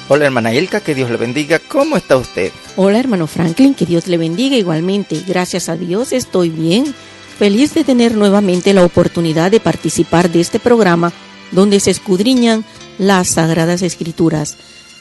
Hola hermana Ilka, que Dios le bendiga. ¿Cómo está usted? Hola hermano Franklin, que Dios le bendiga igualmente. Gracias a Dios estoy bien. Feliz de tener nuevamente la oportunidad de participar de este programa donde se escudriñan las Sagradas Escrituras.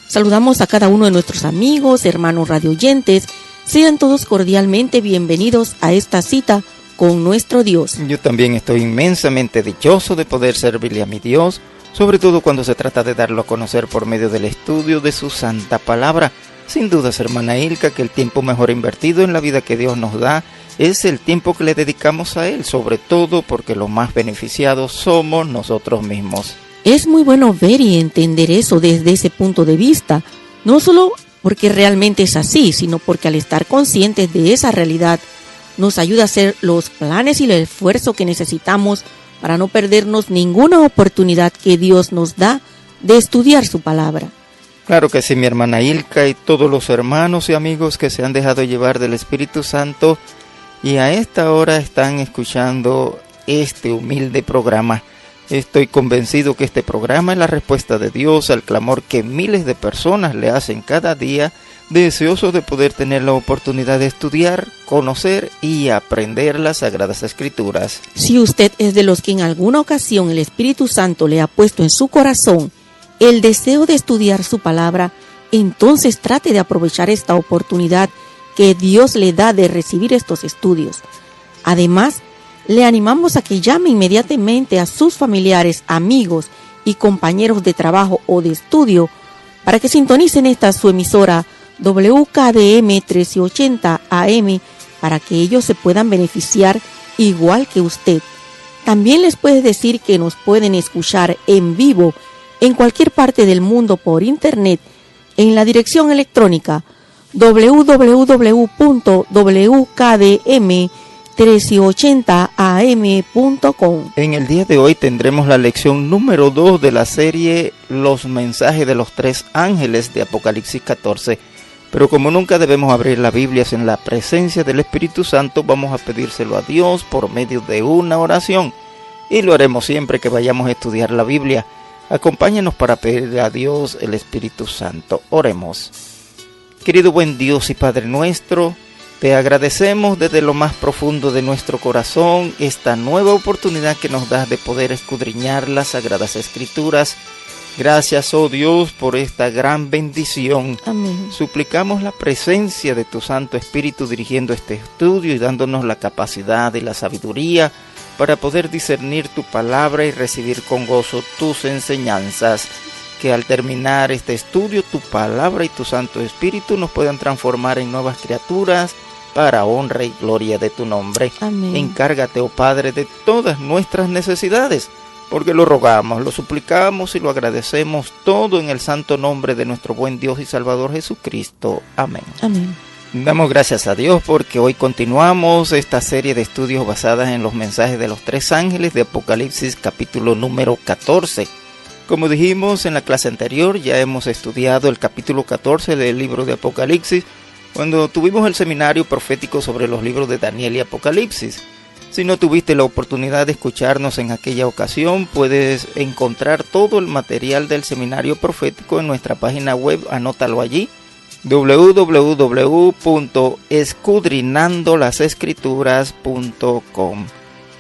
Saludamos a cada uno de nuestros amigos, hermanos radioyentes. Sean todos cordialmente bienvenidos a esta cita con nuestro Dios. Yo también estoy inmensamente dichoso de poder servirle a mi Dios, sobre todo cuando se trata de darlo a conocer por medio del estudio de su santa palabra. Sin dudas, hermana Ilka, que el tiempo mejor invertido en la vida que Dios nos da es el tiempo que le dedicamos a Él, sobre todo porque los más beneficiados somos nosotros mismos. Es muy bueno ver y entender eso desde ese punto de vista, no solo porque realmente es así, sino porque al estar conscientes de esa realidad, nos ayuda a hacer los planes y el esfuerzo que necesitamos para no perdernos ninguna oportunidad que Dios nos da de estudiar su palabra. Claro que sí, mi hermana Ilka, y todos los hermanos y amigos que se han dejado llevar del Espíritu Santo y a esta hora están escuchando este humilde programa. Estoy convencido que este programa es la respuesta de Dios al clamor que miles de personas le hacen cada día, deseosos de poder tener la oportunidad de estudiar, conocer y aprender las Sagradas Escrituras. Si usted es de los que en alguna ocasión el Espíritu Santo le ha puesto en su corazón el deseo de estudiar su palabra, entonces trate de aprovechar esta oportunidad que Dios le da de recibir estos estudios. Además, le animamos a que llame inmediatamente a sus familiares, amigos y compañeros de trabajo o de estudio para que sintonicen esta su emisora WKDM 1380 AM para que ellos se puedan beneficiar igual que usted. También les puede decir que nos pueden escuchar en vivo en cualquier parte del mundo por internet en la dirección electrónica www.wkdm1380am.com. En el día de hoy tendremos la lección número 2 de la serie Los mensajes de los tres ángeles de Apocalipsis 14. Pero como nunca debemos abrir la Biblia sin la presencia del Espíritu Santo, vamos a pedírselo a Dios por medio de una oración. Y lo haremos siempre que vayamos a estudiar la Biblia. Acompáñenos para pedirle a Dios el Espíritu Santo. Oremos. Querido buen Dios y Padre nuestro, te agradecemos desde lo más profundo de nuestro corazón esta nueva oportunidad que nos das de poder escudriñar las Sagradas Escrituras. Gracias, oh Dios, por esta gran bendición. Amén. Suplicamos la presencia de tu Santo Espíritu dirigiendo este estudio y dándonos la capacidad y la sabiduría para poder discernir tu palabra y recibir con gozo tus enseñanzas. Que al terminar este estudio, tu palabra y tu Santo Espíritu nos puedan transformar en nuevas criaturas para honra y gloria de tu nombre. Amén. Encárgate, oh Padre, de todas nuestras necesidades, porque lo rogamos, lo suplicamos y lo agradecemos todo en el santo nombre de nuestro buen Dios y Salvador Jesucristo. Amén. Amén. Damos gracias a Dios porque hoy continuamos esta serie de estudios basadas en los mensajes de los tres ángeles de Apocalipsis capítulo número 14. Como dijimos en la clase anterior, ya hemos estudiado el capítulo 14 del libro de Apocalipsis cuando tuvimos el seminario profético sobre los libros de Daniel y Apocalipsis. Si no tuviste la oportunidad de escucharnos en aquella ocasión, puedes encontrar todo el material del seminario profético en nuestra página web, anótalo allí, www.escudrinandolasescrituras.com.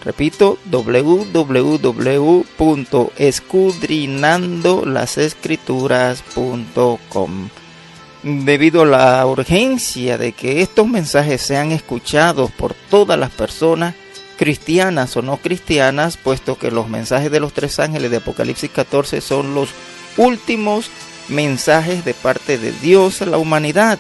Repito, www.escudrinandolasescrituras.com. Debido a la urgencia de que estos mensajes sean escuchados por todas las personas, cristianas o no cristianas, puesto que los mensajes de los tres ángeles de Apocalipsis 14 son los últimos mensajes de parte de Dios a la humanidad,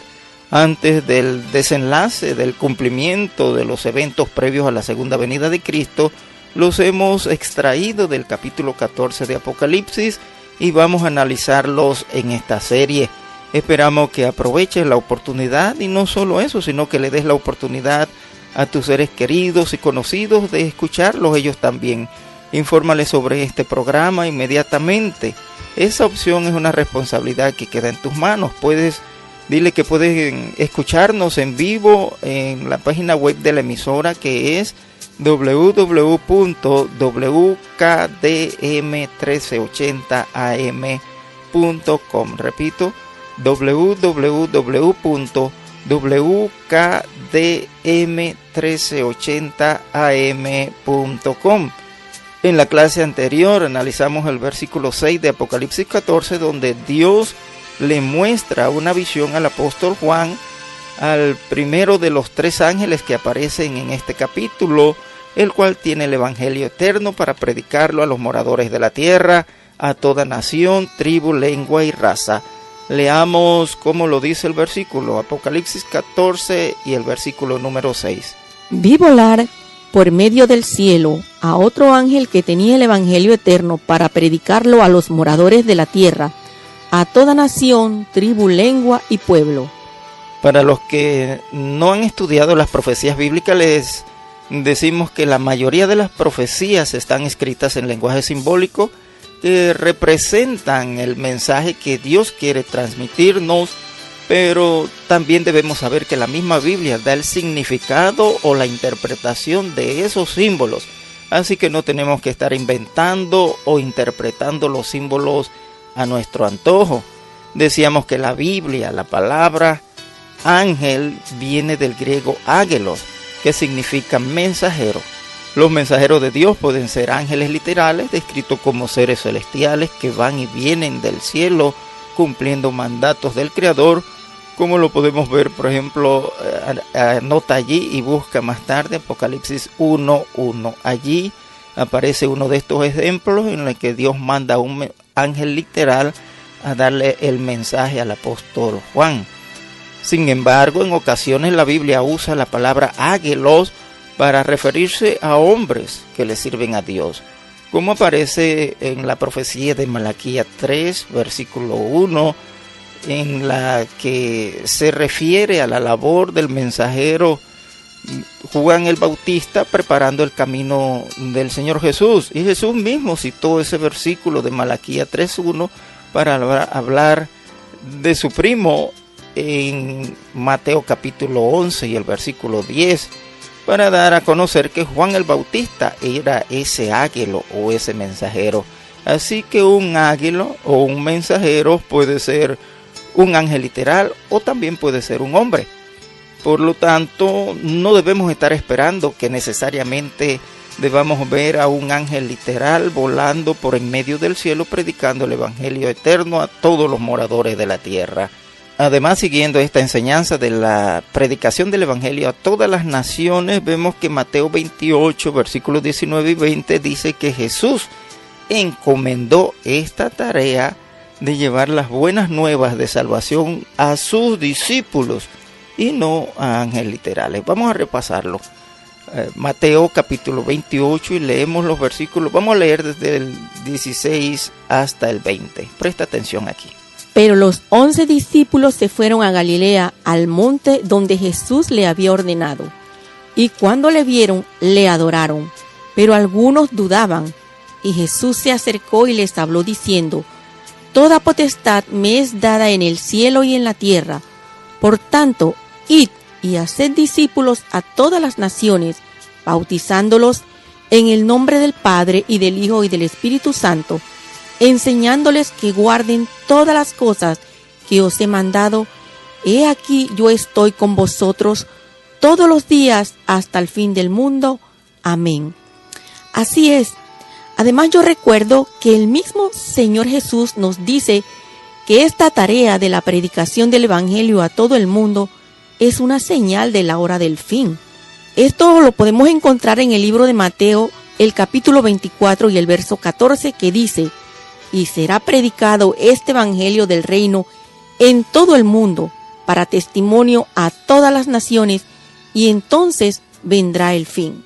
antes del desenlace, del cumplimiento de los eventos previos a la segunda venida de Cristo, los hemos extraído del capítulo 14 de Apocalipsis y vamos a analizarlos en esta serie. Esperamos que aproveches la oportunidad y no solo eso, sino que le des la oportunidad a tus seres queridos y conocidos de escucharlos ellos también. Infórmales sobre este programa inmediatamente. Esa opción es una responsabilidad que queda en tus manos. Dile que pueden escucharnos en vivo en la página web de la emisora, que es www.wkdm1380am.com. Repito, www.wkdm1380am.com. En la clase anterior analizamos el versículo 6 de Apocalipsis 14, donde Dios le muestra una visión al apóstol Juan, al primero de los 3 ángeles que aparecen en este capítulo, el cual tiene el evangelio eterno para predicarlo a los moradores de la tierra, a toda nación, tribu, lengua y raza. Leamos cómo lo dice el versículo, Apocalipsis 14 y el versículo número 6. Vi volar por medio del cielo a otro ángel que tenía el evangelio eterno para predicarlo a los moradores de la tierra, a toda nación, tribu, lengua y pueblo. Para los que no han estudiado las profecías bíblicas, les decimos que la mayoría de las profecías están escritas en lenguaje simbólico que representan el mensaje que Dios quiere transmitirnos, pero también debemos saber que la misma Biblia da el significado o la interpretación de esos símbolos, así que no tenemos que estar inventando o interpretando los símbolos a nuestro antojo. Decíamos que la Biblia, la palabra ángel, viene del griego ágelos, que significa mensajero. Los mensajeros de Dios pueden ser ángeles literales, descritos como seres celestiales que van y vienen del cielo cumpliendo mandatos del Creador, como lo podemos ver, por ejemplo, anota allí y busca más tarde Apocalipsis 1:1. Allí aparece uno de estos ejemplos en el que Dios manda a un ángel literal a darle el mensaje al apóstol Juan. Sin embargo, en ocasiones la Biblia usa la palabra ágelos para referirse a hombres que le sirven a Dios, como aparece en la profecía de Malaquías 3, versículo 1, en la que se refiere a la labor del mensajero Juan el Bautista preparando el camino del Señor Jesús. Y Jesús mismo citó ese versículo de Malaquías 3:1 para hablar de su primo en Mateo capítulo 11 y el versículo 10, para dar a conocer que Juan el Bautista era ese águilo o ese mensajero. Así que un águilo o un mensajero puede ser un ángel literal o también puede ser un hombre. Por lo tanto, no debemos estar esperando que necesariamente debamos ver a un ángel literal volando por en medio del cielo predicando el evangelio eterno a todos los moradores de la tierra. Además, siguiendo esta enseñanza de la predicación del evangelio a todas las naciones, vemos que Mateo 28, versículos 19 y 20 dice que Jesús encomendó esta tarea de llevar las buenas nuevas de salvación a sus discípulos y no a ángeles literales. Vamos a repasarlo. Mateo capítulo 28 y leemos los versículos. Vamos a leer desde el 16 hasta el 20. Presta atención aquí. Pero los 11 discípulos se fueron a Galilea, al monte donde Jesús le había ordenado. Y cuando le vieron, le adoraron. Pero algunos dudaban. Y Jesús se acercó y les habló diciendo: Toda potestad me es dada en el cielo y en la tierra. Por tanto, id y haced discípulos a todas las naciones, bautizándolos en el nombre del Padre y del Hijo y del Espíritu Santo, enseñándoles que guarden todas las cosas que os he mandado. He aquí yo estoy con vosotros todos los días hasta el fin del mundo. Amén. Así es. Además, yo recuerdo que el mismo Señor Jesús nos dice que esta tarea de la predicación del Evangelio a todo el mundo es una señal de la hora del fin. Esto lo podemos encontrar en el libro de Mateo, el capítulo 24 y el verso 14, que dice: Y será predicado este Evangelio del reino en todo el mundo para testimonio a todas las naciones, y entonces vendrá el fin.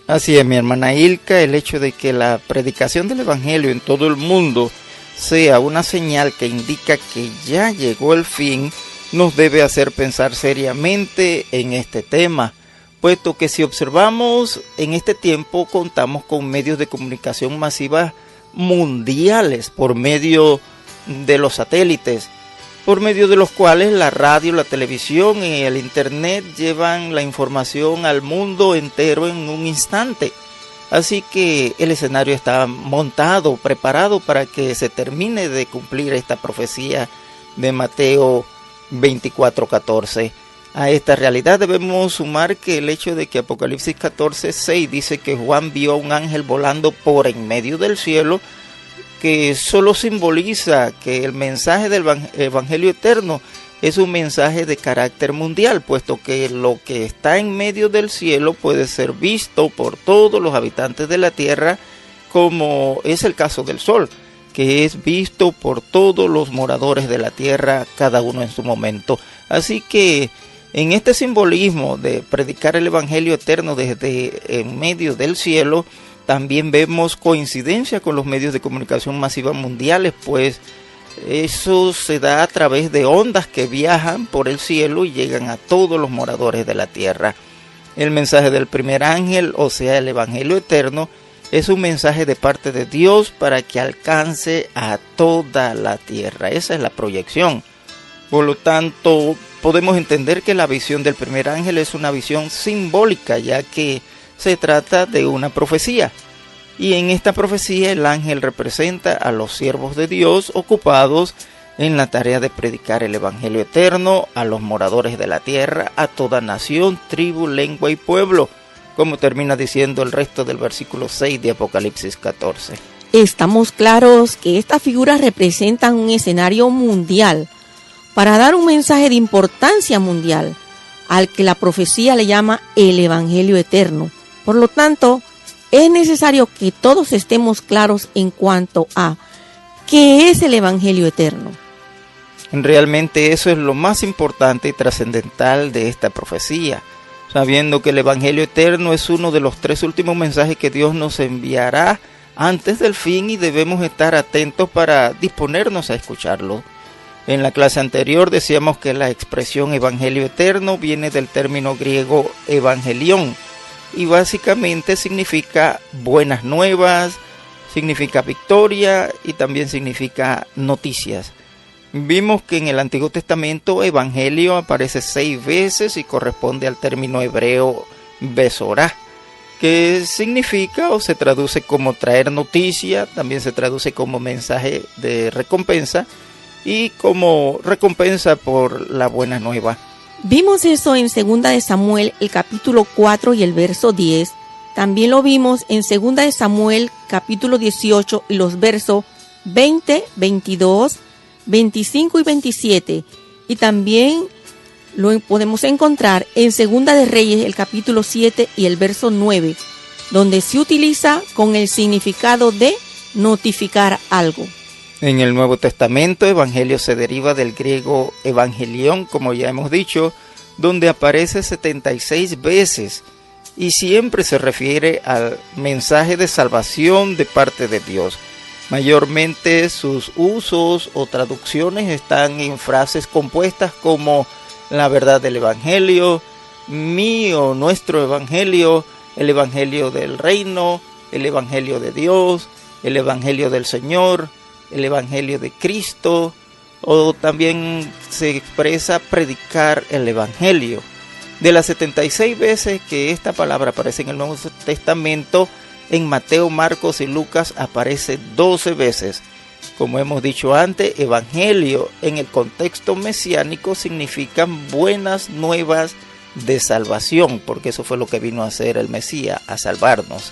Así es, mi hermana Ilka, el hecho de que la predicación del Evangelio en todo el mundo sea una señal que indica que ya llegó el fin, nos debe hacer pensar seriamente en este tema, puesto que si observamos en este tiempo contamos con medios de comunicación masiva mundiales por medio de los satélites, por medio de los cuales la radio, la televisión y el internet llevan la información al mundo entero en un instante. Así que el escenario está montado, preparado para que se termine de cumplir esta profecía de Mateo 24:14. A esta realidad debemos sumar que el hecho de que Apocalipsis 14:6 dice que Juan vio a un ángel volando por en medio del cielo, que solo simboliza que el mensaje del Evangelio eterno es un mensaje de carácter mundial, puesto que lo que está en medio del cielo puede ser visto por todos los habitantes de la tierra, como es el caso del sol, que es visto por todos los moradores de la tierra, cada uno en su momento. Así que en este simbolismo de predicar el Evangelio eterno desde en medio del cielo, también vemos coincidencia con los medios de comunicación masiva mundiales, pues eso se da a través de ondas que viajan por el cielo y llegan a todos los moradores de la tierra. El mensaje del primer ángel, o sea, el Evangelio eterno, es un mensaje de parte de Dios para que alcance a toda la tierra. Esa es la proyección. Por lo tanto, podemos entender que la visión del primer ángel es una visión simbólica, ya que se trata de una profecía. Y en esta profecía el ángel representa a los siervos de Dios ocupados en la tarea de predicar el Evangelio eterno a los moradores de la tierra, a toda nación, tribu, lengua y pueblo, como termina diciendo el resto del versículo 6 de Apocalipsis 14. Estamos claros que estas figuras representan un escenario mundial para dar un mensaje de importancia mundial, al que la profecía le llama el Evangelio eterno. Por lo tanto, es necesario que todos estemos claros en cuanto a qué es el Evangelio eterno. Realmente eso es lo más importante y trascendental de esta profecía, sabiendo que el Evangelio eterno es uno de los 3 últimos mensajes que Dios nos enviará antes del fin, y debemos estar atentos para disponernos a escucharlo. En la clase anterior decíamos que la expresión Evangelio eterno viene del término griego evangelión, y básicamente significa buenas nuevas, significa victoria y también significa noticias. Vimos que en el Antiguo Testamento evangelio aparece 6 veces y corresponde al término hebreo besorá, que significa o se traduce como traer noticia, también se traduce como mensaje de recompensa y como recompensa por la buena nueva. Vimos eso en 2 de Samuel, el capítulo 4 y el verso 10. También lo vimos en 2 de Samuel, capítulo 18 y los versos 20, 22, 25 y 27. Y también lo podemos encontrar en 2 de Reyes, el capítulo 7 y el verso 9, donde se utiliza con el significado de notificar algo. En el Nuevo Testamento, evangelio se deriva del griego evangelión, como ya hemos dicho, donde aparece 76 veces y siempre se refiere al mensaje de salvación de parte de Dios. Mayormente sus usos o traducciones están en frases compuestas como la verdad del evangelio, mi o nuestro evangelio, el evangelio del reino, el evangelio de Dios, el evangelio del Señor, el evangelio de Cristo, o también se expresa predicar el evangelio. De las 76 veces que esta palabra aparece en el Nuevo Testamento, en Mateo, Marcos y Lucas aparece 12 veces. Como hemos dicho antes, evangelio en el contexto mesiánico significan buenas nuevas de salvación, porque eso fue lo que vino a hacer el Mesías, a salvarnos.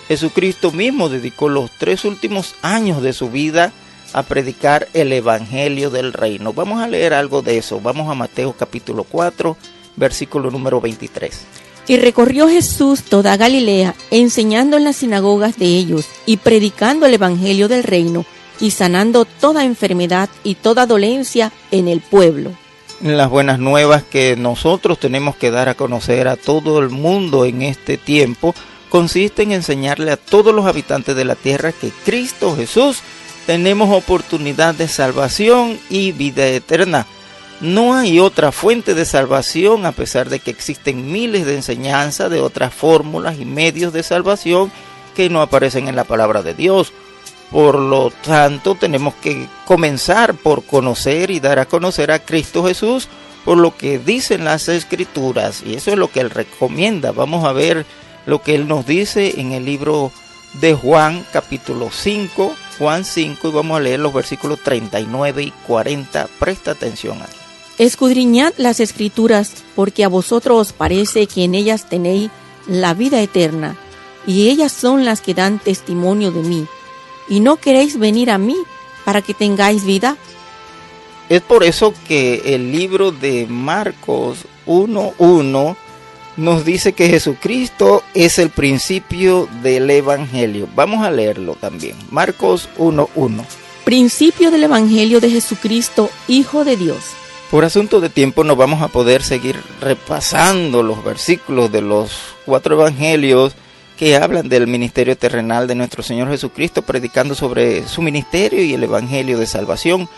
Jesucristo mismo dedicó los 3 últimos años de su vida a predicar el evangelio del reino. Vamos a leer algo de eso. Vamos a Mateo capítulo 4, versículo número 23. Y recorrió Jesús toda Galilea, enseñando en las sinagogas de ellos y predicando el evangelio del reino y sanando toda enfermedad y toda dolencia en el pueblo. Las buenas nuevas que nosotros tenemos que dar a conocer a todo el mundo en este tiempo consiste en enseñarle a todos los habitantes de la tierra que Cristo Jesús tenemos oportunidad de salvación y vida eterna. No hay otra fuente de salvación, a pesar de que existen miles de enseñanzas de otras fórmulas y medios de salvación que no aparecen en la palabra de Dios. Por lo tanto, tenemos que comenzar por conocer y dar a conocer a Cristo Jesús por lo que dicen las Escrituras, y eso es lo que Él recomienda. Vamos a ver lo que Él nos dice en el libro de Juan, capítulo 5, Juan 5 y vamos a leer los versículos 39 y 40. Presta atención aquí. Escudriñad las Escrituras, porque a vosotros os parece que en ellas tenéis la vida eterna, y ellas son las que dan testimonio de mí. ¿Y no queréis venir a mí para que tengáis vida? Es por eso que el libro de Marcos 1:1 nos dice que Jesucristo es el principio del Evangelio. Vamos a leerlo también. Marcos 1:1. Principio del Evangelio de Jesucristo, Hijo de Dios. Por asunto de tiempo no vamos a poder seguir repasando los versículos de los 4 evangelios que hablan del ministerio terrenal de nuestro Señor Jesucristo, predicando sobre su ministerio y el evangelio de salvación.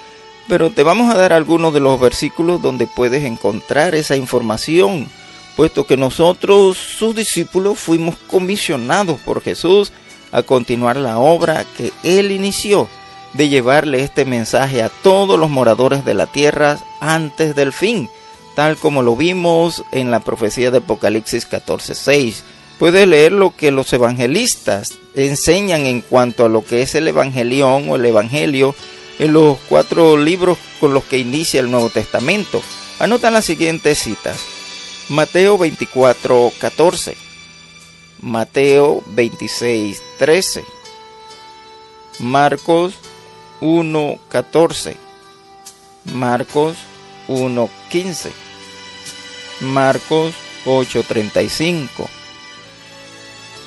Pero te vamos a dar algunos de los versículos donde puedes encontrar esa información, puesto que nosotros, sus discípulos, fuimos comisionados por Jesús a continuar la obra que Él inició, de llevarle este mensaje a todos los moradores de la tierra antes del fin, tal como lo vimos en la profecía de Apocalipsis 14:6. Puedes leer lo que los evangelistas enseñan en cuanto a lo que es el evangelión o el evangelio en los 4 libros con los que inicia el Nuevo Testamento. Anotan las siguientes citas: Mateo 24:14, Mateo 26:13, Marcos 1:14, Marcos 1:15, Marcos 8:35,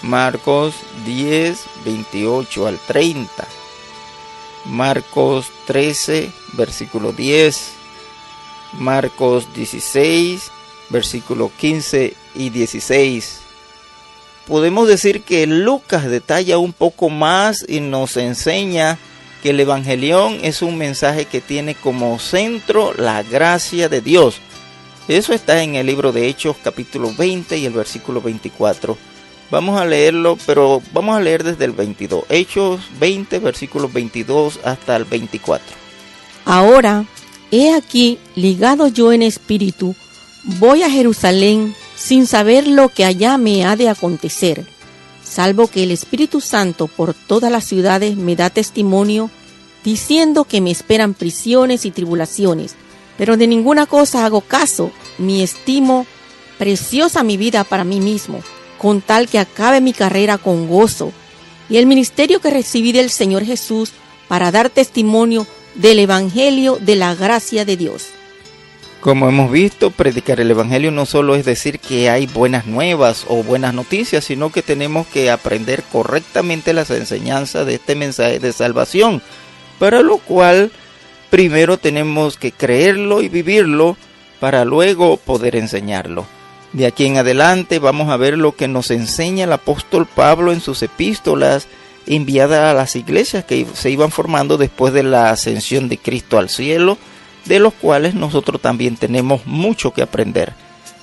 Marcos 10:28 al 30, Marcos 13, versículo 10, Marcos 16, versículo 15 y 16. Podemos decir que Lucas detalla un poco más y nos enseña que el evangelión es un mensaje que tiene como centro la gracia de Dios. Eso está en el libro de Hechos capítulo 20 y el versículo 24. Vamos a leerlo, pero vamos a leer desde el 22. Hechos 20, versículos 22 hasta el 24. Ahora, he aquí, ligado yo en espíritu, voy a Jerusalén sin saber lo que allá me ha de acontecer, salvo que el Espíritu Santo por todas las ciudades me da testimonio, diciendo que me esperan prisiones y tribulaciones, pero de ninguna cosa hago caso, ni estimo preciosa mi vida para mí mismo, con tal que acabe mi carrera con gozo, y el ministerio que recibí del Señor Jesús para dar testimonio del Evangelio de la gracia de Dios. Como hemos visto, predicar el evangelio no solo es decir que hay buenas nuevas o buenas noticias, sino que tenemos que aprender correctamente las enseñanzas de este mensaje de salvación, para lo cual primero tenemos que creerlo y vivirlo para luego poder enseñarlo. De aquí en adelante vamos a ver lo que nos enseña el apóstol Pablo en sus epístolas enviadas a las iglesias que se iban formando después de la ascensión de Cristo al cielo, de los cuales nosotros también tenemos mucho que aprender.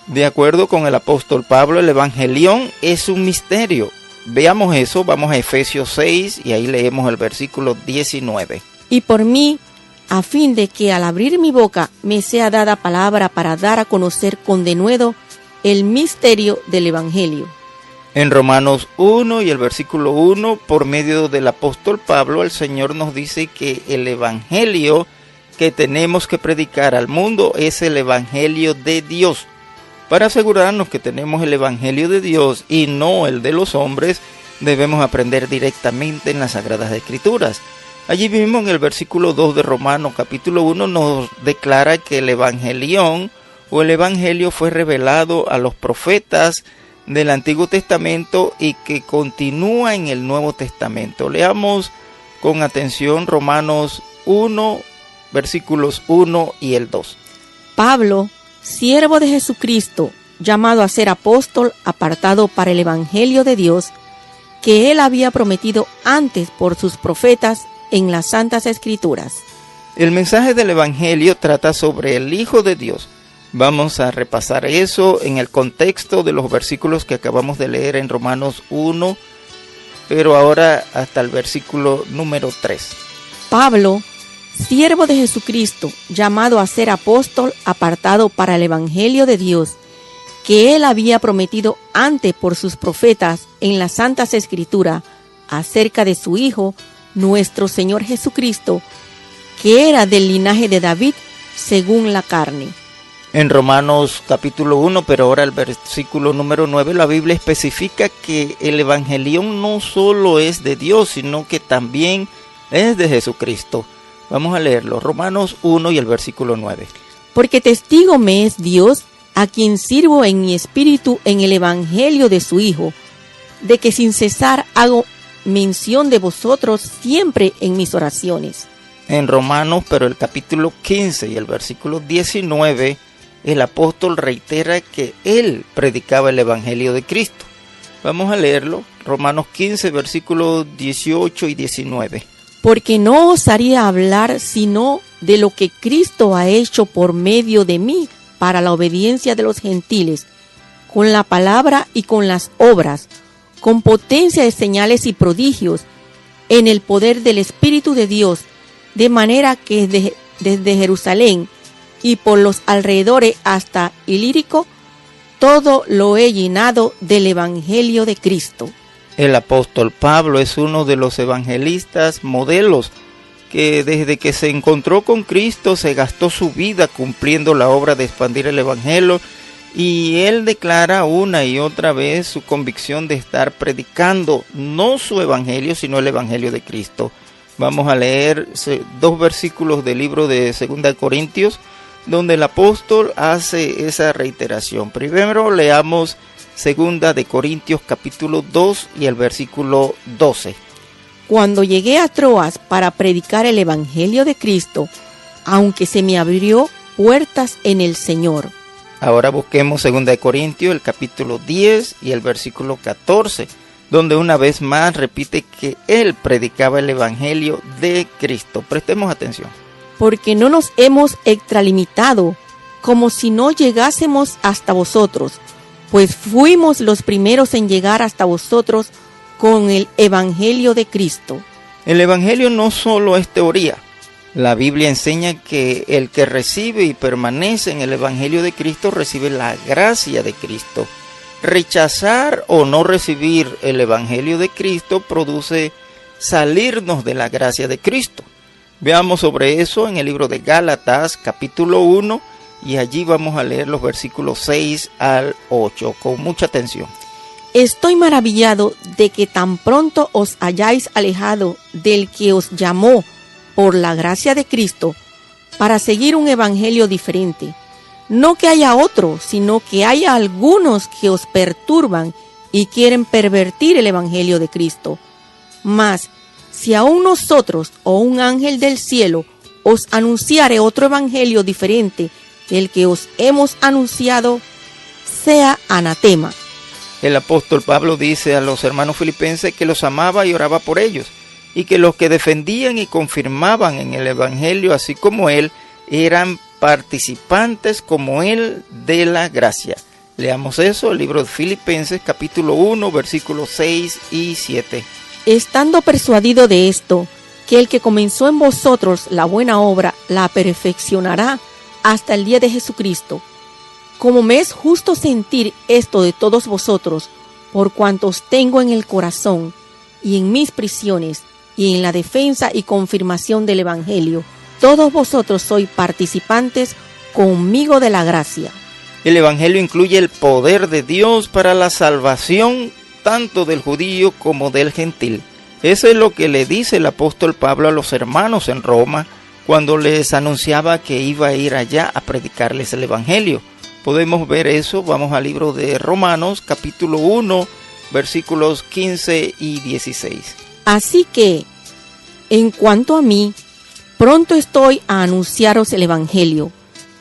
De acuerdo con el apóstol Pablo, el evangelión es un misterio. Veamos eso, vamos a Efesios 6 y ahí leemos el versículo 19. Y por mí, a fin de que al abrir mi boca me sea dada palabra para dar a conocer con denuedo el misterio del evangelio. En Romanos 1 y el versículo 1, por medio del apóstol Pablo, el Señor nos dice que el evangelio que tenemos que predicar al mundo es el evangelio de Dios. Para asegurarnos que tenemos el evangelio de Dios y no el de los hombres, debemos aprender directamente en las Sagradas Escrituras. Allí mismo en el versículo 2 de Romanos capítulo 1 nos declara que el evangelión o el evangelio fue revelado a los profetas del Antiguo Testamento y que continúa en el Nuevo Testamento. Leamos con atención Romanos 1, versículos 1 y el 2. Pablo, siervo de Jesucristo, llamado a ser apóstol, apartado para el evangelio de Dios, que él había prometido antes por sus profetas en las Santas Escrituras. El mensaje del evangelio trata sobre el Hijo de Dios. Vamos a repasar eso en el contexto de los versículos que acabamos de leer en Romanos 1, pero ahora hasta el versículo número 3. Pablo, siervo de Jesucristo, llamado a ser apóstol, apartado para el evangelio de Dios, que él había prometido antes por sus profetas en las Santas Escrituras, acerca de su Hijo, nuestro Señor Jesucristo, que era del linaje de David según la carne. En Romanos capítulo 1, pero ahora el versículo número 9, la Biblia especifica que el evangelión no solo es de Dios, sino que también es de Jesucristo. Vamos a leerlo, Romanos 1 y el versículo 9. Porque testigo me es Dios, a quien sirvo en mi espíritu en el evangelio de su Hijo, de que sin cesar hago mención de vosotros siempre en mis oraciones. En Romanos, pero el capítulo 15 y el versículo 19, el apóstol reitera que él predicaba el evangelio de Cristo. Vamos a leerlo, Romanos 15, versículos 18 y 19. Porque no osaría hablar sino de lo que Cristo ha hecho por medio de mí para la obediencia de los gentiles, con la palabra y con las obras, con potencia de señales y prodigios, en el poder del Espíritu de Dios, de manera que desde Jerusalén y por los alrededores hasta Ilírico, todo lo he llenado del Evangelio de Cristo. El apóstol Pablo es uno de los evangelistas modelos que desde que se encontró con Cristo se gastó su vida cumpliendo la obra de expandir el evangelio, y él declara una y otra vez su convicción de estar predicando no su evangelio sino el evangelio de Cristo. Vamos a leer dos versículos del libro de 2 Corintios donde el apóstol hace esa reiteración. Primero leamos 2 Corintios capítulo 2 y el versículo 12. Cuando llegué a Troas para predicar el evangelio de Cristo, aunque se me abrió puertas en el Señor. Ahora busquemos 2 Corintios el capítulo 10 y el versículo 14, donde una vez más repite que él predicaba el evangelio de Cristo. Prestemos atención. Porque no nos hemos extralimitado, como si no llegásemos hasta vosotros, pues fuimos los primeros en llegar hasta vosotros con el evangelio de Cristo. El evangelio no solo es teoría. La Biblia enseña que el que recibe y permanece en el evangelio de Cristo recibe la gracia de Cristo. Rechazar o no recibir el evangelio de Cristo produce salirnos de la gracia de Cristo. Veamos sobre eso en el libro de Gálatas capítulo 1 y allí vamos a leer los versículos 6 al 8 con mucha atención. Estoy maravillado de que tan pronto os hayáis alejado del que os llamó por la gracia de Cristo para seguir un evangelio diferente. No que haya otro, sino que haya algunos que os perturban y quieren pervertir el evangelio de Cristo. Mas, si aún nosotros o un ángel del cielo os anunciare otro evangelio diferente del que os hemos anunciado, sea anatema. El apóstol Pablo dice a los hermanos filipenses que los amaba y oraba por ellos, y que los que defendían y confirmaban en el evangelio, así como él, eran participantes como él de la gracia. Leamos eso, el libro de Filipenses capítulo 1, versículos 6 y 7. Estando persuadido de esto, que el que comenzó en vosotros la buena obra la perfeccionará hasta el día de Jesucristo. Como me es justo sentir esto de todos vosotros, por cuanto os tengo en el corazón y en mis prisiones y en la defensa y confirmación del evangelio, todos vosotros sois participantes conmigo de la gracia. El evangelio incluye el poder de Dios para la salvación tanto del judío como del gentil. Eso es lo que le dice el apóstol Pablo a los hermanos en Roma cuando les anunciaba que iba a ir allá a predicarles el evangelio. Podemos ver eso, vamos al libro de Romanos capítulo 1 versículos 15 y 16. Así que, en cuanto a mí, pronto estoy a anunciaros el evangelio,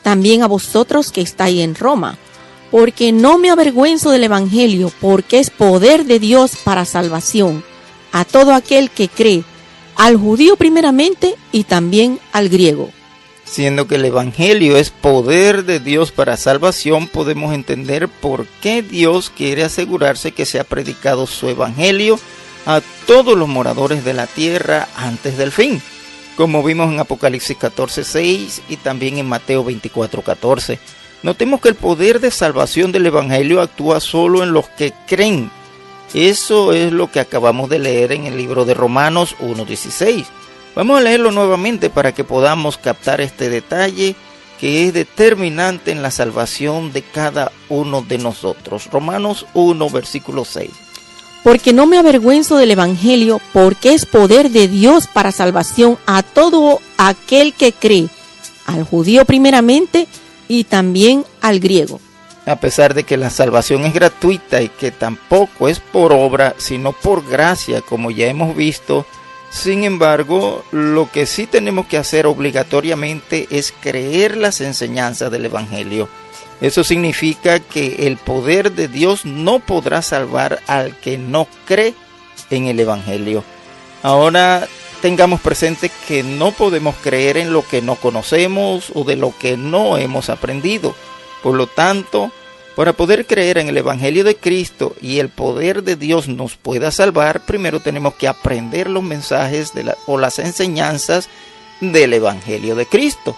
también a vosotros que estáis en Roma, porque no me avergüenzo del evangelio, porque es poder de Dios para salvación a todo aquel que cree, al judío primeramente y también al griego. Siendo que el evangelio es poder de Dios para salvación, podemos entender por qué Dios quiere asegurarse que sea predicado su evangelio a todos los moradores de la tierra antes del fin, como vimos en Apocalipsis 14:6 y también en Mateo 24:14. Notemos que el poder de salvación del evangelio actúa solo en los que creen. Eso es lo que acabamos de leer en el libro de Romanos 1:16. Vamos a leerlo nuevamente para que podamos captar este detalle que es determinante en la salvación de cada uno de nosotros. Romanos 1, versículo 6. Porque no me avergüenzo del Evangelio, porque es poder de Dios para salvación a todo aquel que cree, al judío primeramente y también al griego. A pesar de que la salvación es gratuita y que tampoco es por obra, sino por gracia, como ya hemos visto, sin embargo, lo que sí tenemos que hacer obligatoriamente es creer las enseñanzas del Evangelio. Eso significa que el poder de Dios no podrá salvar al que no cree en el Evangelio. Ahora tengamos presente que no podemos creer en lo que no conocemos o de lo que no hemos aprendido. Por lo tanto, para poder creer en el Evangelio de Cristo y el poder de Dios nos pueda salvar, primero tenemos que aprender los mensajes o las enseñanzas del Evangelio de Cristo.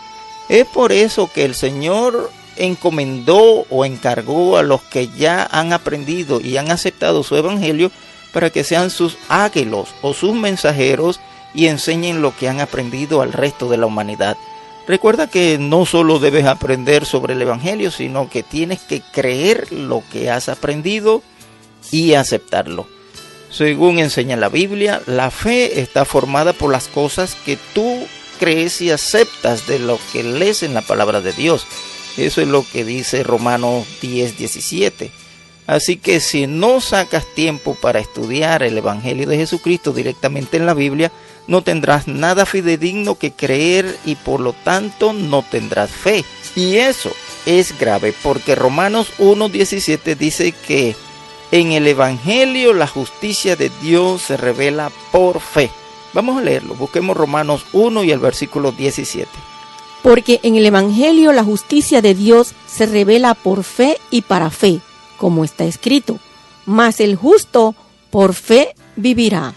Es por eso que el Señor encomendó o encargó a los que ya han aprendido y han aceptado su Evangelio para que sean sus águilos o sus mensajeros y enseñen lo que han aprendido al resto de la humanidad. Recuerda que no solo debes aprender sobre el Evangelio, sino que tienes que creer lo que has aprendido y aceptarlo. Según enseña la Biblia, la fe está formada por las cosas que tú crees y aceptas de lo que lees en la palabra de Dios. Eso es lo que dice Romanos 10:17. Así que si no sacas tiempo para estudiar el Evangelio de Jesucristo directamente en la Biblia, no tendrás nada fidedigno que creer y por lo tanto no tendrás fe. Y eso es grave porque Romanos 1:17 dice que en el Evangelio la justicia de Dios se revela por fe. Vamos a leerlo, busquemos Romanos 1 y el versículo 17. Porque en el Evangelio la justicia de Dios se revela por fe y para fe, como está escrito, mas el justo por fe vivirá.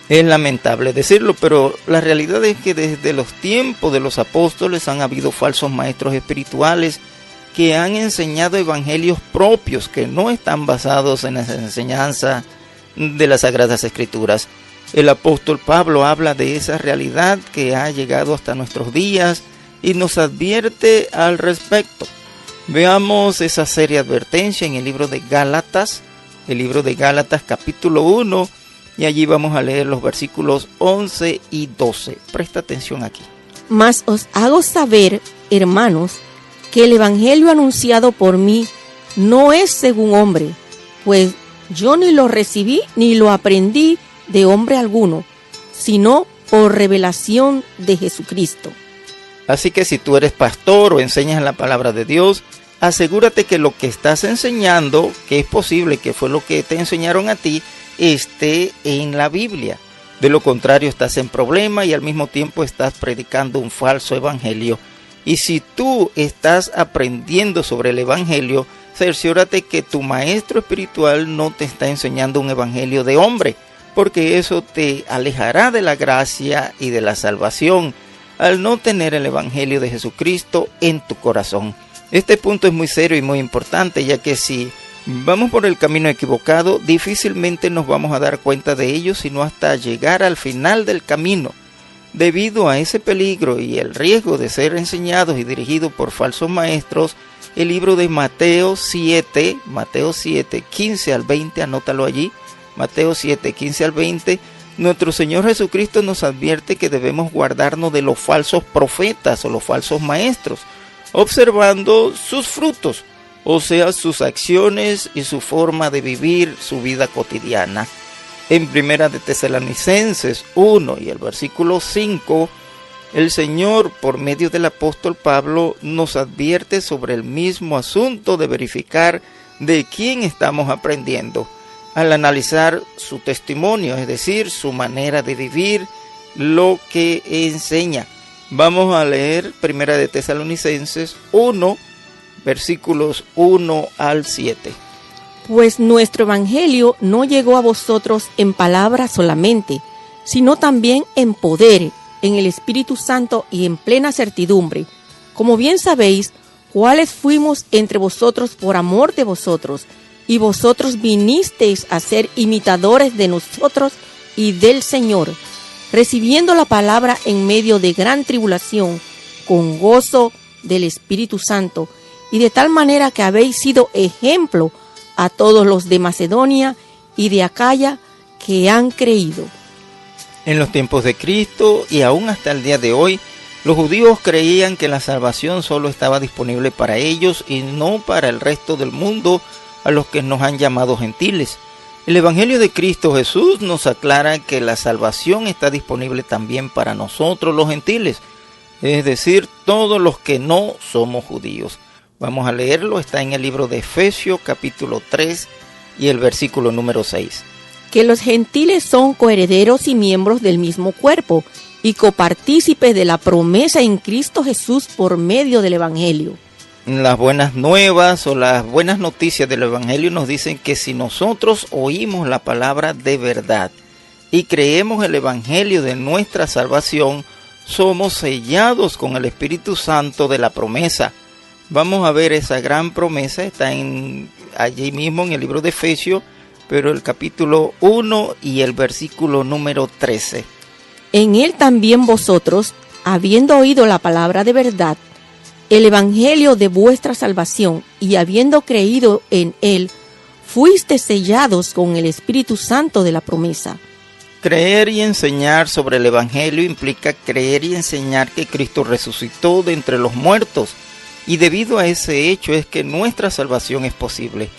Es lamentable decirlo, pero la realidad es que desde los tiempos de los apóstoles han habido falsos maestros espirituales que han enseñado evangelios propios que no están basados en las enseñanzas de las Sagradas Escrituras. El apóstol Pablo habla de esa realidad que ha llegado hasta nuestros días y nos advierte al respecto. Veamos esa seria advertencia en el libro de Gálatas, capítulo 1, y allí vamos a leer los versículos 11 y 12. Presta atención aquí. Mas os hago saber, hermanos, que el evangelio anunciado por mí no es según hombre, pues yo ni lo recibí ni lo aprendí de hombre alguno, sino por revelación de Jesucristo. Así que si tú eres pastor o enseñas la palabra de Dios, asegúrate que lo que estás enseñando, que es posible que fue lo que te enseñaron a ti, esté en la Biblia. De lo contrario, estás en problema y al mismo tiempo estás predicando un falso evangelio. Y si tú estás aprendiendo sobre el evangelio, cerciórate que tu maestro espiritual no te está enseñando un evangelio de hombre, porque eso te alejará de la gracia y de la salvación al no tener el evangelio de Jesucristo en tu corazón. Este punto es muy serio y muy importante, ya que si vamos por el camino equivocado, difícilmente nos vamos a dar cuenta de ello, sino hasta llegar al final del camino. Debido a ese peligro y el riesgo de ser enseñados y dirigidos por falsos maestros, el libro de Mateo 7, 15 al 20, anótalo allí, Mateo 7, 15 al 20, nuestro Señor Jesucristo nos advierte que debemos guardarnos de los falsos profetas o los falsos maestros, observando sus frutos, o sea, sus acciones y su forma de vivir su vida cotidiana. En Primera de Tesalonicenses 1 y el versículo 5, el Señor, por medio del apóstol Pablo, nos advierte sobre el mismo asunto de verificar de quién estamos aprendiendo, al analizar su testimonio, es decir, su manera de vivir, lo que enseña. Vamos a leer Primera de Tesalonicenses 1, versículos 1 al 7. Pues nuestro evangelio no llegó a vosotros en palabra solamente, sino también en poder, en el Espíritu Santo y en plena certidumbre. Como bien sabéis, cuáles fuimos entre vosotros por amor de vosotros, y vosotros vinisteis a ser imitadores de nosotros y del Señor, recibiendo la palabra en medio de gran tribulación, con gozo del Espíritu Santo, y de tal manera que habéis sido ejemplo a todos los de Macedonia y de Acaya que han creído. En los tiempos de Cristo y aún hasta el día de hoy, los judíos creían que la salvación solo estaba disponible para ellos y no para el resto del mundo, a los que nos han llamado gentiles. El Evangelio de Cristo Jesús nos aclara que la salvación está disponible también para nosotros los gentiles, es decir, todos los que no somos judíos. Vamos a leerlo, está en el libro de Efesios capítulo 3 y el versículo número 6. Que los gentiles son coherederos y miembros del mismo cuerpo y copartícipes de la promesa en Cristo Jesús por medio del Evangelio. Las buenas nuevas o las buenas noticias del Evangelio nos dicen que si nosotros oímos la palabra de verdad y creemos el Evangelio de nuestra salvación, somos sellados con el Espíritu Santo de la promesa. Vamos a ver esa gran promesa, está allí mismo en el libro de Efesios, pero el capítulo 1 y el versículo número 13. En él también vosotros, habiendo oído la palabra de verdad, el evangelio de vuestra salvación, y habiendo creído en él, fuiste sellados con el Espíritu Santo de la promesa. Creer y enseñar sobre el evangelio implica creer y enseñar que Cristo resucitó de entre los muertos, y debido a ese hecho es que nuestra salvación es posible.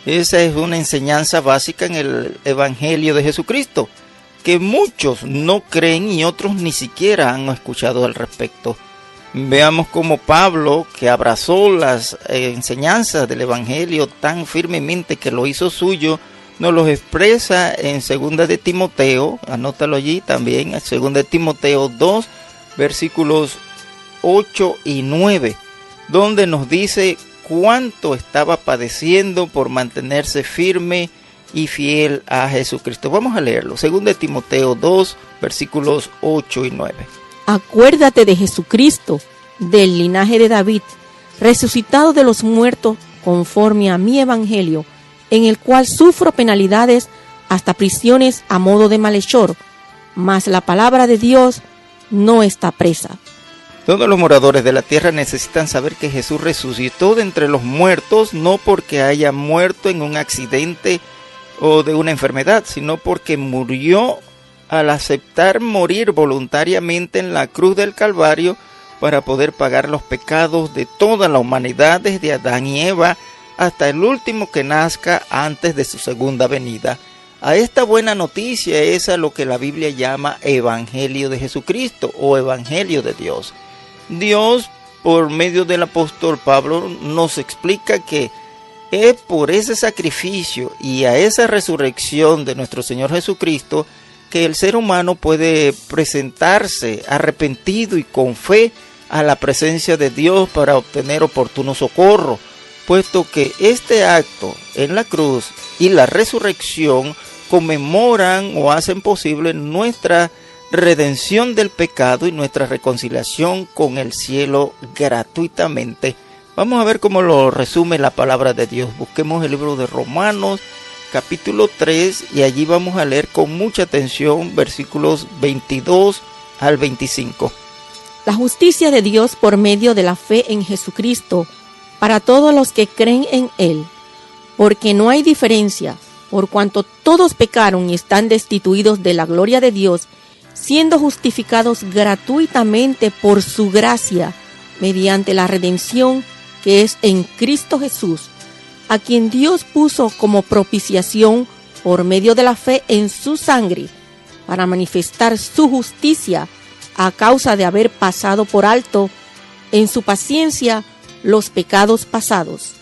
Esa es una enseñanza básica en el evangelio de Jesucristo, que muchos no creen y otros ni siquiera han escuchado al respecto. Veamos cómo Pablo, que abrazó las enseñanzas del Evangelio tan firmemente que lo hizo suyo, nos los expresa en 2 de Timoteo, anótalo allí también, en 2 de Timoteo 2, versículos 8 y 9, donde nos dice cuánto estaba padeciendo por mantenerse firme y fiel a Jesucristo. Vamos a leerlo, 2 de Timoteo 2, versículos 8 y 9. Acuérdate de Jesucristo, del linaje de David, resucitado de los muertos conforme a mi evangelio, en el cual sufro penalidades hasta prisiones a modo de malhechor, mas la palabra de Dios no está presa. Todos los moradores de la tierra necesitan saber que Jesús resucitó de entre los muertos, no porque haya muerto en un accidente o de una enfermedad, sino porque murió al aceptar morir voluntariamente en la cruz del Calvario para poder pagar los pecados de toda la humanidad desde Adán y Eva hasta el último que nazca antes de su segunda venida. A esta buena noticia es a lo que la Biblia llama Evangelio de Jesucristo o Evangelio de Dios. Dios, por medio del apóstol Pablo, nos explica que es por ese sacrificio y a esa resurrección de nuestro Señor Jesucristo que el ser humano puede presentarse arrepentido y con fe a la presencia de Dios para obtener oportuno socorro, puesto que este acto en la cruz y la resurrección conmemoran o hacen posible nuestra redención del pecado y nuestra reconciliación con el cielo gratuitamente. Vamos a ver cómo lo resume la palabra de Dios. Busquemos el libro de Romanos, capítulo 3, y allí vamos a leer con mucha atención versículos 22 al 25. La justicia de Dios por medio de la fe en Jesucristo para todos los que creen en Él, porque no hay diferencia, por cuanto todos pecaron y están destituidos de la gloria de Dios, siendo justificados gratuitamente por su gracia, mediante la redención que es en Cristo Jesús, a quien Dios puso como propiciación por medio de la fe en su sangre, para manifestar su justicia a causa de haber pasado por alto en su paciencia los pecados pasados.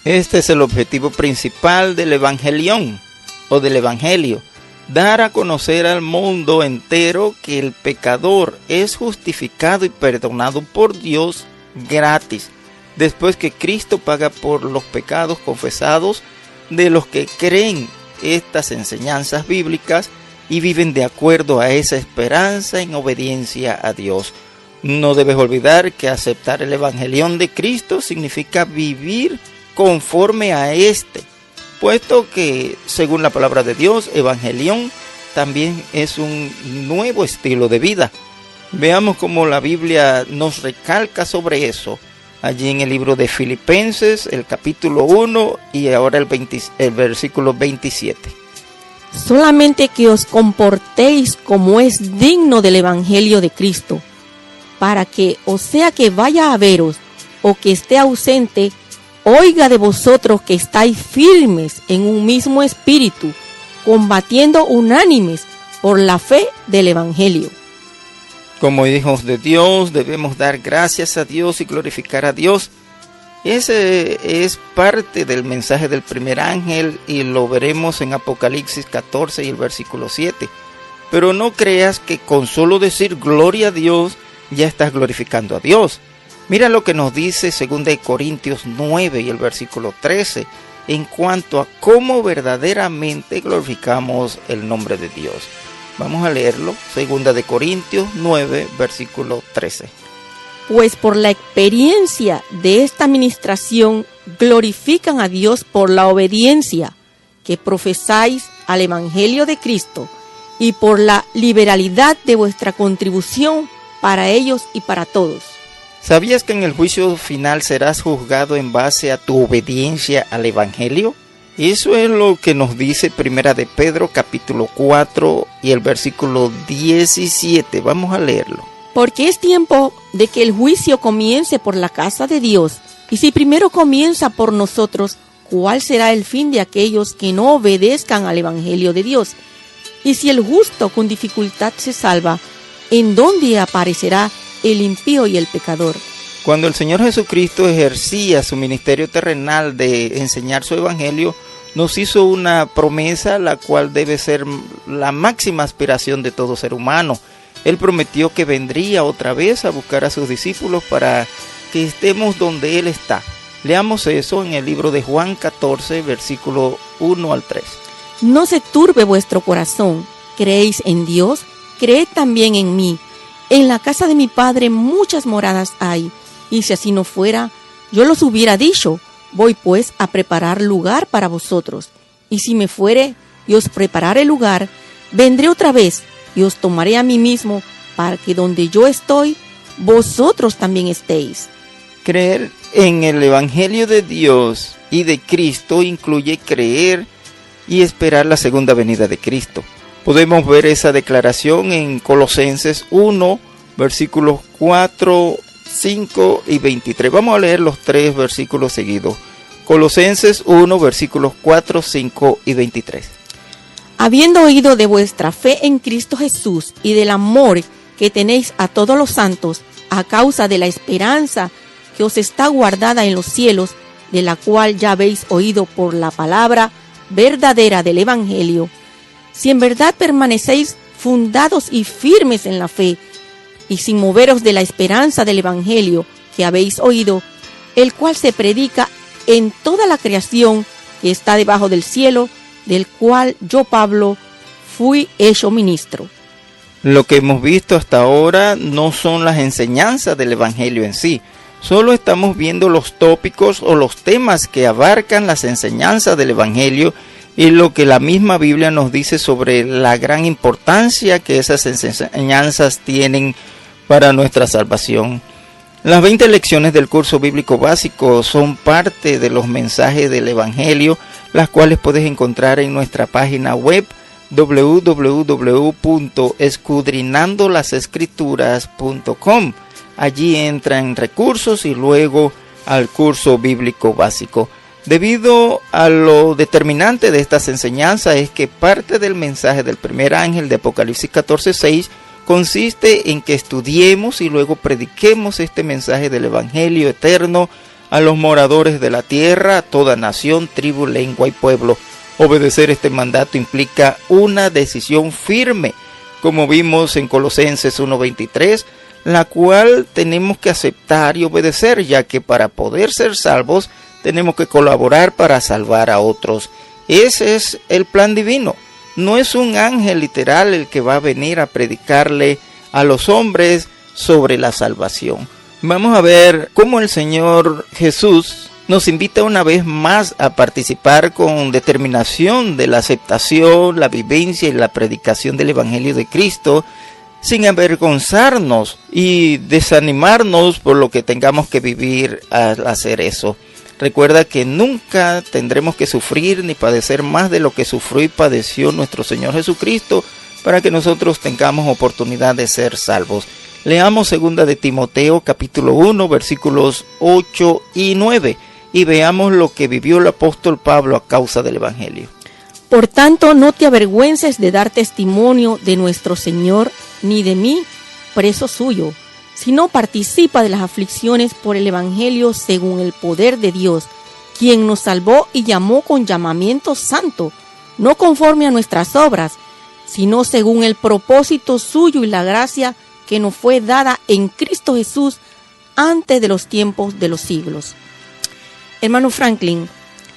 Este es el objetivo principal del Evangelión o del Evangelio, dar a conocer al mundo entero que el pecador es justificado y perdonado por Dios gratis, después que Cristo paga por los pecados confesados de los que creen estas enseñanzas bíblicas y viven de acuerdo a esa esperanza en obediencia a Dios. No debes olvidar que aceptar el Evangelión de Cristo significa vivir conforme a este, puesto que, según la palabra de Dios, evangelión también es un nuevo estilo de vida. Veamos cómo la Biblia nos recalca sobre eso, allí en el libro de Filipenses, el capítulo 1 y ahora el versículo 27. Solamente que os comportéis como es digno del Evangelio de Cristo, para que, o sea que vaya a veros, o que esté ausente, oiga de vosotros que estáis firmes en un mismo espíritu, combatiendo unánimes por la fe del Evangelio. Como hijos de Dios, debemos dar gracias a Dios y glorificar a Dios. Ese es parte del mensaje del primer ángel y lo veremos en Apocalipsis 14 y el versículo 7. Pero no creas que con solo decir gloria a Dios ya estás glorificando a Dios. Mira lo que nos dice 2 Corintios 9 y el versículo 13 en cuanto a cómo verdaderamente glorificamos el nombre de Dios. Vamos a leerlo, 2 Corintios 9, versículo 13. Pues por la experiencia de esta ministración glorifican a Dios por la obediencia que profesáis al Evangelio de Cristo y por la liberalidad de vuestra contribución para ellos y para todos. ¿Sabías que en el juicio final serás juzgado en base a tu obediencia al Evangelio? Eso es lo que nos dice Primera de Pedro capítulo 4 y el versículo 17. Vamos a leerlo. Porque es tiempo de que el juicio comience por la casa de Dios. Y si primero comienza por nosotros, ¿cuál será el fin de aquellos que no obedezcan al Evangelio de Dios? Y si el justo con dificultad se salva, ¿en dónde aparecerá el impío y el pecador? Cuando el Señor Jesucristo ejercía su ministerio terrenal de enseñar su evangelio, nos hizo una promesa, la cual debe ser la máxima aspiración de todo ser humano. Él prometió que vendría otra vez a buscar a sus discípulos para que estemos donde Él está. Leamos eso en el libro de Juan 14, versículo 1 al 3. No se turbe vuestro corazón. ¿Creéis en Dios? Creed también en mí. En la casa de mi Padre muchas moradas hay. Y si así no fuera, yo los hubiera dicho, voy pues a preparar lugar para vosotros. Y si me fuere y os preparare lugar, vendré otra vez y os tomaré a mí mismo, para que donde yo estoy, vosotros también estéis. Creer en el Evangelio de Dios y de Cristo incluye creer y esperar la segunda venida de Cristo. Podemos ver esa declaración en Colosenses 1, versículos 4, 5 y 23. Vamos a leer los tres versículos seguidos. Colosenses 1, versículos 4, 5 y 23. Habiendo oído de vuestra fe en Cristo Jesús y del amor que tenéis a todos los santos, a causa de la esperanza que os está guardada en los cielos, de la cual ya habéis oído por la palabra verdadera del Evangelio, si en verdad permanecéis fundados y firmes en la fe, y sin moveros de la esperanza del Evangelio que habéis oído, el cual se predica en toda la creación que está debajo del cielo, del cual yo, Pablo, fui hecho ministro. Lo que hemos visto hasta ahora no son las enseñanzas del Evangelio en sí. Solo estamos viendo los tópicos o los temas que abarcan las enseñanzas del Evangelio y lo que la misma Biblia nos dice sobre la gran importancia que esas enseñanzas tienen para nuestra salvación. Las 20 lecciones del curso bíblico básico son parte de los mensajes del Evangelio, las cuales puedes encontrar en nuestra página web www.escudrinandolasescrituras.com. Allí entra en recursos y luego al curso bíblico básico. Debido a lo determinante de estas enseñanzas es que parte del mensaje del primer ángel de Apocalipsis 14:6 consiste en que estudiemos y luego prediquemos este mensaje del Evangelio eterno a los moradores de la tierra, a toda nación, tribu, lengua y pueblo. Obedecer este mandato implica una decisión firme, como vimos en Colosenses 1:23, la cual tenemos que aceptar y obedecer, ya que para poder ser salvos tenemos que colaborar para salvar a otros. Ese es el plan divino. No es un ángel literal el que va a venir a predicarle a los hombres sobre la salvación. Vamos a ver cómo el Señor Jesús nos invita una vez más a participar con determinación de la aceptación, la vivencia y la predicación del Evangelio de Cristo, sin avergonzarnos y desanimarnos por lo que tengamos que vivir al hacer eso. Recuerda que nunca tendremos que sufrir ni padecer más de lo que sufrió y padeció nuestro Señor Jesucristo para que nosotros tengamos oportunidad de ser salvos. Leamos 2 de Timoteo capítulo 1 versículos 8 y 9 y veamos lo que vivió el apóstol Pablo a causa del Evangelio. Por tanto, no te avergüences de dar testimonio de nuestro Señor, ni de mí, preso suyo, sino participa de las aflicciones por el Evangelio según el poder de Dios, quien nos salvó y llamó con llamamiento santo, no conforme a nuestras obras, sino según el propósito suyo y la gracia que nos fue dada en Cristo Jesús antes de los tiempos de los siglos. Hermano Franklin,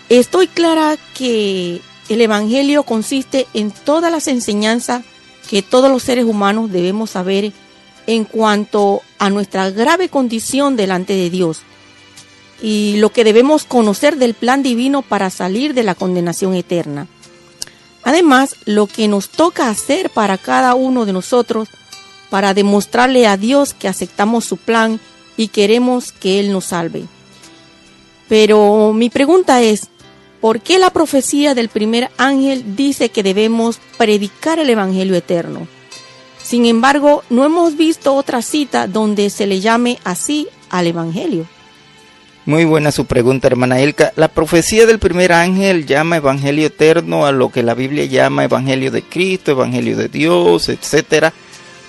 estoy clara que el Evangelio consiste en todas las enseñanzas que todos los seres humanos debemos saber en cuanto a nuestra grave condición delante de Dios y lo que debemos conocer del plan divino para salir de la condenación eterna. Además, lo que nos toca hacer para cada uno de nosotros para demostrarle a Dios que aceptamos su plan y queremos que Él nos salve. Pero mi pregunta es, ¿por qué la profecía del primer ángel dice que debemos predicar el Evangelio eterno? Sin embargo, no hemos visto otra cita donde se le llame así al Evangelio. Muy buena su pregunta, hermana Elka. La profecía del primer ángel llama Evangelio eterno a lo que la Biblia llama Evangelio de Cristo, Evangelio de Dios, etcétera,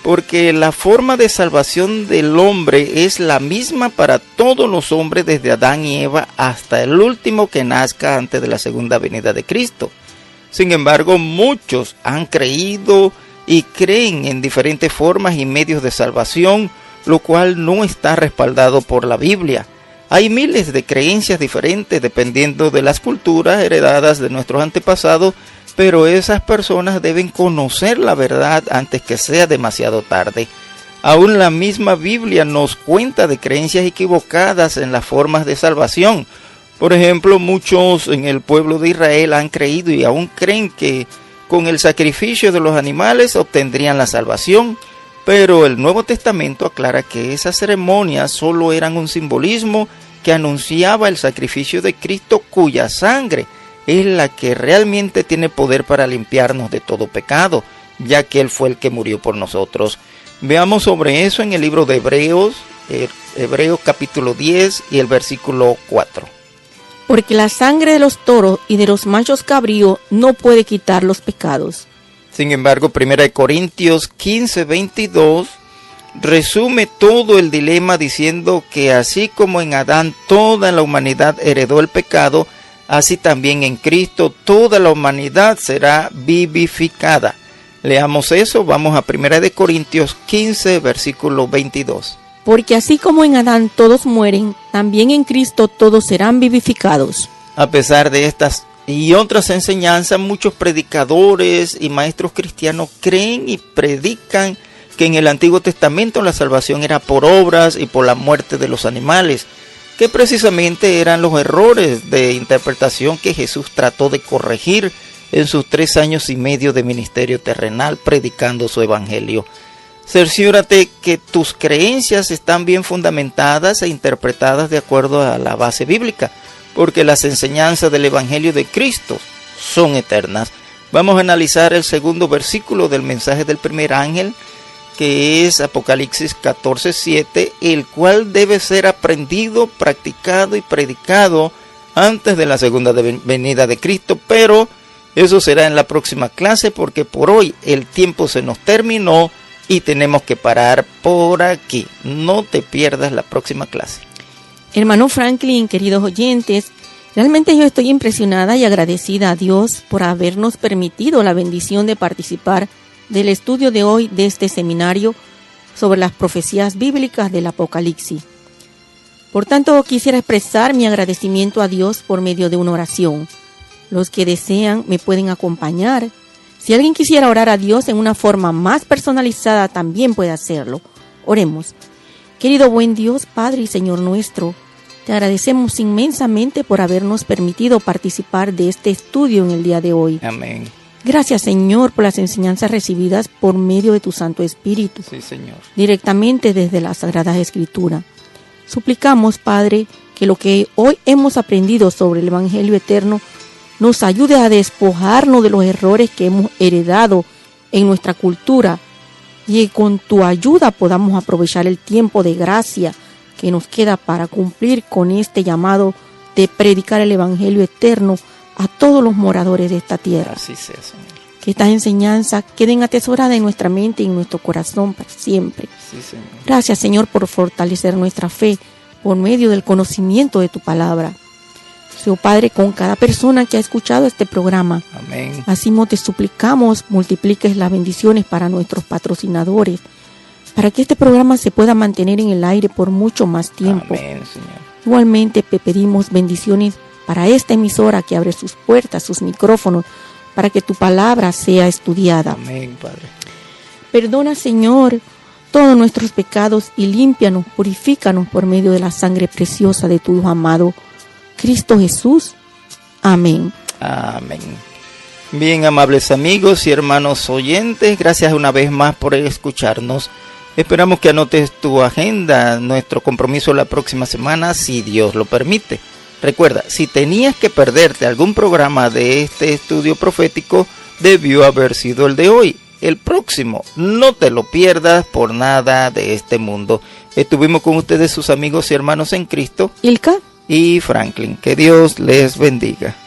porque la forma de salvación del hombre es la misma para todos los hombres desde Adán y Eva hasta el último que nazca antes de la segunda venida de Cristo. Sin embargo, muchos han creído y creen en diferentes formas y medios de salvación, lo cual no está respaldado por la Biblia. Hay miles de creencias diferentes dependiendo de las culturas heredadas de nuestros antepasados, pero esas personas deben conocer la verdad antes que sea demasiado tarde. Aún la misma Biblia nos cuenta de creencias equivocadas en las formas de salvación. Por ejemplo, muchos en el pueblo de Israel han creído y aún creen que con el sacrificio de los animales obtendrían la salvación, pero el Nuevo Testamento aclara que esas ceremonias solo eran un simbolismo que anunciaba el sacrificio de Cristo, cuya sangre es la que realmente tiene poder para limpiarnos de todo pecado, ya que Él fue el que murió por nosotros. Veamos sobre eso en el libro de Hebreos, Hebreos capítulo 10 y el versículo 4. Porque la sangre de los toros y de los machos cabríos no puede quitar los pecados. Sin embargo, 1 Corintios 15, 22 resume todo el dilema diciendo que así como en Adán toda la humanidad heredó el pecado, así también en Cristo toda la humanidad será vivificada. Leamos eso, vamos a 1 Corintios 15, versículo 22. Porque así como en Adán todos mueren, también en Cristo todos serán vivificados. A pesar de estas y otras enseñanzas, muchos predicadores y maestros cristianos creen y predican que en el Antiguo Testamento la salvación era por obras y por la muerte de los animales, que precisamente eran los errores de interpretación que Jesús trató de corregir en sus 3 años y medio de ministerio terrenal predicando su evangelio. Cerciórate que tus creencias están bien fundamentadas e interpretadas de acuerdo a la base bíblica, porque las enseñanzas del evangelio de Cristo son eternas. Vamos a analizar el segundo versículo del mensaje del primer ángel, que es Apocalipsis 14:7, el cual debe ser aprendido, practicado y predicado antes de la segunda venida de Cristo, pero eso será en la próxima clase porque por hoy el tiempo se nos terminó y tenemos que parar por aquí. No te pierdas la próxima clase. Hermano Franklin, queridos oyentes, realmente yo estoy impresionada y agradecida a Dios por habernos permitido la bendición de participar del estudio de hoy de este seminario sobre las profecías bíblicas del Apocalipsis. Por tanto, quisiera expresar mi agradecimiento a Dios por medio de una oración. Los que desean me pueden acompañar. Si alguien quisiera orar a Dios en una forma más personalizada, también puede hacerlo. Oremos. Querido buen Dios, Padre y Señor nuestro, Te agradecemos inmensamente por habernos permitido participar de este estudio en el día de hoy. Amén. Gracias, Señor, por las enseñanzas recibidas por medio de tu Santo Espíritu, Sí, Señor. directamente desde las Sagradas Escrituras. Suplicamos, Padre, que lo que hoy hemos aprendido sobre el Evangelio eterno nos ayude a despojarnos de los errores que hemos heredado en nuestra cultura y que con tu ayuda podamos aprovechar el tiempo de gracia que nos queda para cumplir con este llamado de predicar el Evangelio eterno a todos los moradores de esta tierra. Así sea, Señor. Que estas enseñanzas queden atesoradas en nuestra mente y en nuestro corazón para siempre. Sí, Señor. Gracias, Señor, por fortalecer nuestra fe por medio del conocimiento de tu palabra. Señor Padre, con cada persona que ha escuchado este programa, Amén. así te suplicamos, multipliques las bendiciones para nuestros patrocinadores, para que este programa se pueda mantener en el aire por mucho más tiempo. Amén, Señor. Igualmente te pedimos bendiciones para esta emisora que abre sus puertas, sus micrófonos, para que tu palabra sea estudiada. Amén, Padre. Perdona, Señor, todos nuestros pecados y límpianos, purifícanos por medio de la sangre preciosa de tu Hijo amado, Cristo Jesús. Amén. Amén. Bien, amables amigos y hermanos oyentes, gracias una vez más por escucharnos. Esperamos que anotes tu agenda, nuestro compromiso la próxima semana, si Dios lo permite. Recuerda, si tenías que perderte algún programa de este estudio profético, debió haber sido el de hoy. El próximo, no te lo pierdas por nada de este mundo. Estuvimos con ustedes sus amigos y hermanos en Cristo, Ilka y Franklin. Que Dios les bendiga.